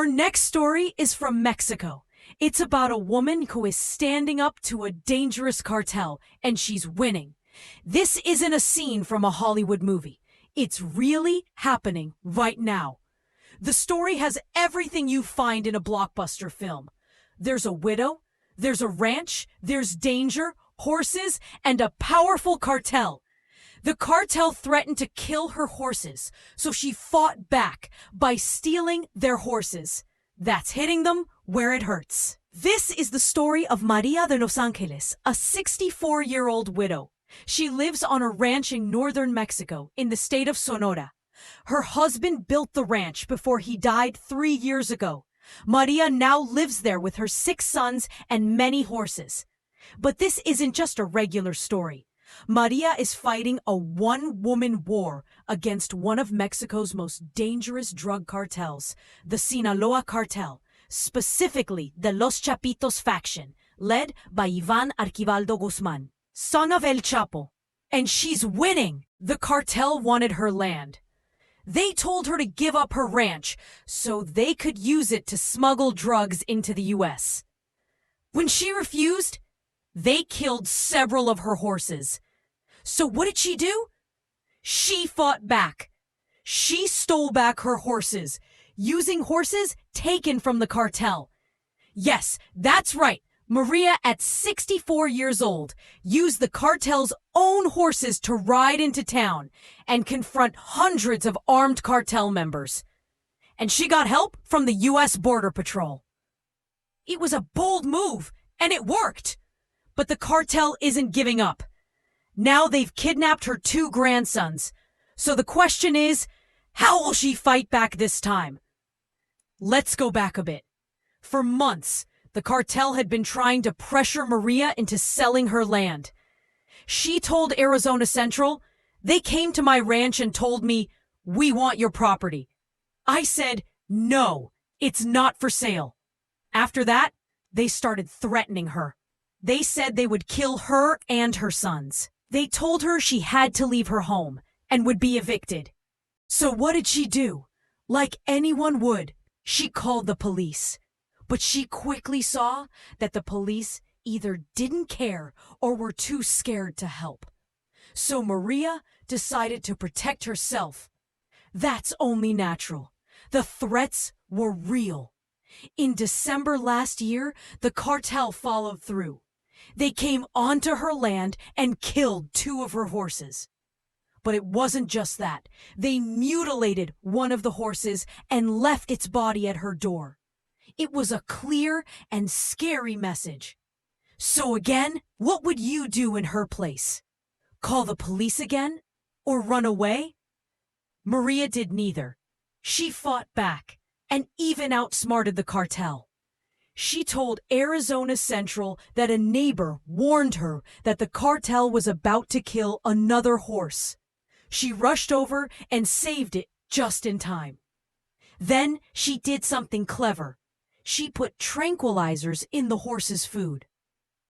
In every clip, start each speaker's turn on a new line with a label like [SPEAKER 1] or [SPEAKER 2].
[SPEAKER 1] next story is from Mexico. It's about a woman who is standing up to a dangerous cartel, and she's winning. This isn't a scene from a Hollywood movie. It's really happening right now. The story has everything you find in a blockbuster film. There's a widow, there's a ranch, there's danger, horses, and a powerful cartel. The cartel threatened to kill her horses, so she fought back by stealing their horses. That's hitting them where it hurts. This is the story of Maria de Los Angeles, a 64-year-old widow. She lives on a ranch in northern Mexico, in the state of Sonora. Her husband built the ranch before he died 3 years ago. Maria now lives there with her 6 sons and many horses. But this isn't just a regular story. Maria is fighting a one-woman war against one of Mexico's most dangerous drug cartels, the Sinaloa Cartel, specifically the Los Chapitos faction, led by Iván Arquibaldo Guzmán, son of El Chapo. And she's winning! The cartel wanted her land. They told her to give up her ranch so they could use it to smuggle drugs into the U.S. When she refused, they killed several of her horses. So what did she do? She fought back. She stole back her horses, using horses taken from the cartel. Yes, that's right. Maria, at 64 years old, used the cartel's own horses to ride into town and confront hundreds of armed cartel members. And she got help from the U.S. Border Patrol. It was a bold move, and it worked. But the cartel isn't giving up. Now they've kidnapped her 2 grandsons. So the question is, how will she fight back this time? Let's go back a bit. For months, the cartel had been trying to pressure Maria into selling her land. She told Arizona Central, "They came to my ranch and told me, 'We want your property.' I said, 'No, it's not for sale.' After that, they started threatening her. They said they would kill her and her sons. They told her she had to leave her home and would be evicted. So what did she do? Like anyone would, she called the police. But she quickly saw that the police either didn't care or were too scared to help. So Maria decided to protect herself. That's only natural. The threats were real. In December last year, the cartel followed through. They came onto her land and killed 2 of her horses. But it wasn't just that. They mutilated one of the horses and left its body at her door. It was a clear and scary message. So again, what would you do in her place? Call the police again? Or run away? Maria did neither. She fought back and even outsmarted the cartel. She told Arizona Central that a neighbor warned her that the cartel was about to kill another horse. She rushed over and saved it just in time. Then she did something clever. She put tranquilizers in the horse's food.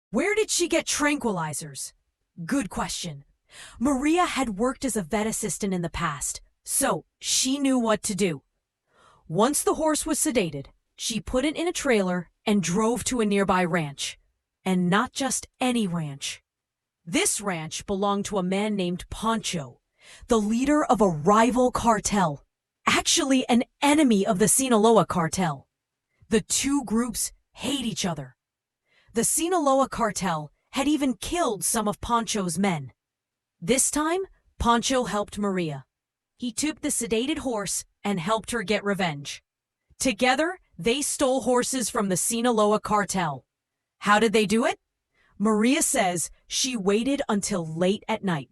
[SPEAKER 1] Where did she get tranquilizers? Good question. Maria had worked as a vet assistant in the past, so she knew what to do. Once the horse was sedated, she put it in a trailer and drove to a nearby ranch. And not just any ranch. This ranch belonged to a man named Pancho, the leader of a rival cartel, actually an enemy of the Sinaloa cartel. The 2 groups hate each other. The Sinaloa cartel had even killed some of Pancho's men. This time, Pancho helped Maria. He took the sedated horse and helped her get revenge. Together, they stole horses from the Sinaloa cartel. How did they do it? Maria says she waited until late at night.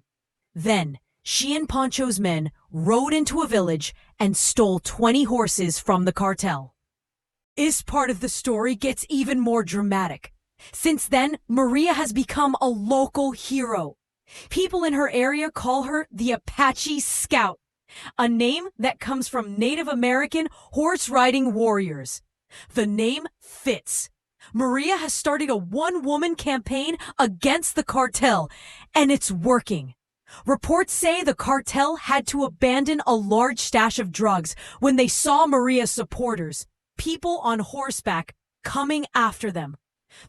[SPEAKER 1] Then, she and Pancho's men rode into a village and stole 20 horses from the cartel. This part of the story gets even more dramatic. Since then, Maria has become a local hero. People in her area call her the Apache Scout, a name that comes from Native American horse-riding warriors. The name fits. Maria has started a one-woman campaign against the cartel, and it's working. Reports say the cartel had to abandon a large stash of drugs when they saw Maria's supporters. people on horseback coming after them.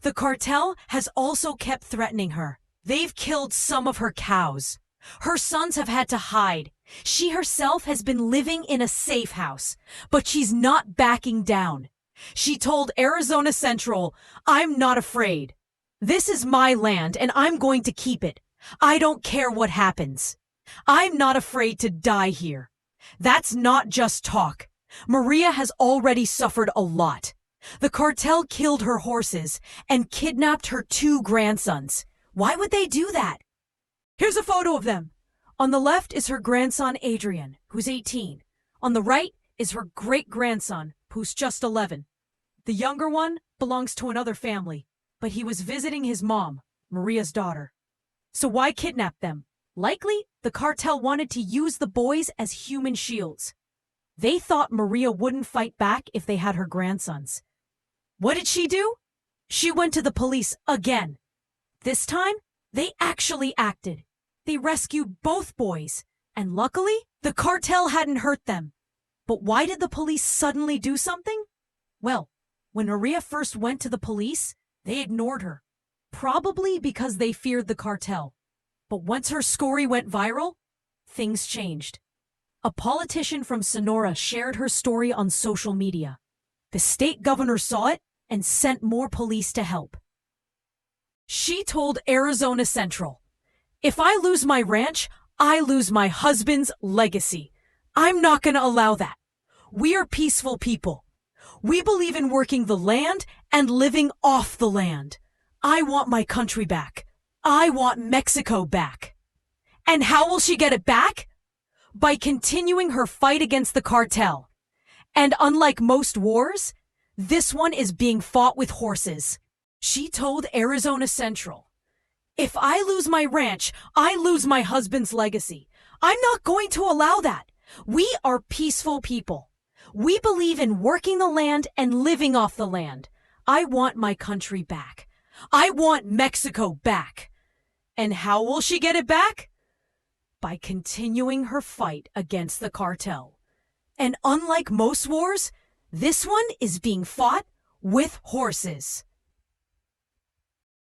[SPEAKER 1] The cartel has also kept threatening her. They've killed some of her cows. Her sons have had to hide. She herself has been living in a safe house, but she's not backing down. She told Arizona Central, "I'm not afraid. This is my land and I'm going to keep it. I don't care what happens. I'm not afraid to die here." That's not just talk. Maria has already suffered a lot. The cartel killed her horses and kidnapped her 2 grandsons. Why would they do that? Here's a photo of them. On the left is her grandson Adrian, who's 18. On the right is her great-grandson, who's just 11. The younger one belongs to another family, but he was visiting his mom, Maria's daughter. So why kidnap them? Likely, the cartel wanted to use the boys as human shields. They thought Maria wouldn't fight back if they had her grandsons. What did she do? She went to the police again. This time, they actually acted. They rescued both boys, and luckily, the cartel hadn't hurt them. But why did the police suddenly do something? Well, when Maria first went to the police, they ignored her. Probably because they feared the cartel. But once her story went viral, things changed. A politician from Sonora shared her story on social media. The state governor saw it and sent more police to help. She told Arizona Central, "If I lose my ranch, I lose my husband's legacy. I'm not going to allow that. We are peaceful people. We believe in working the land and living off the land. I want my country back. I want Mexico back." And how will she get it back? By continuing her fight against the cartel. And unlike most wars, this one is being fought with horses. She told Arizona Central, "If I lose my ranch, I lose my husband's legacy. I'm not going to allow that. We are peaceful people. We believe in working the land and living off the land. I want my country back. I want Mexico back." And how will she get it back? By continuing her fight against the cartel. And unlike most wars, this one is being fought with horses.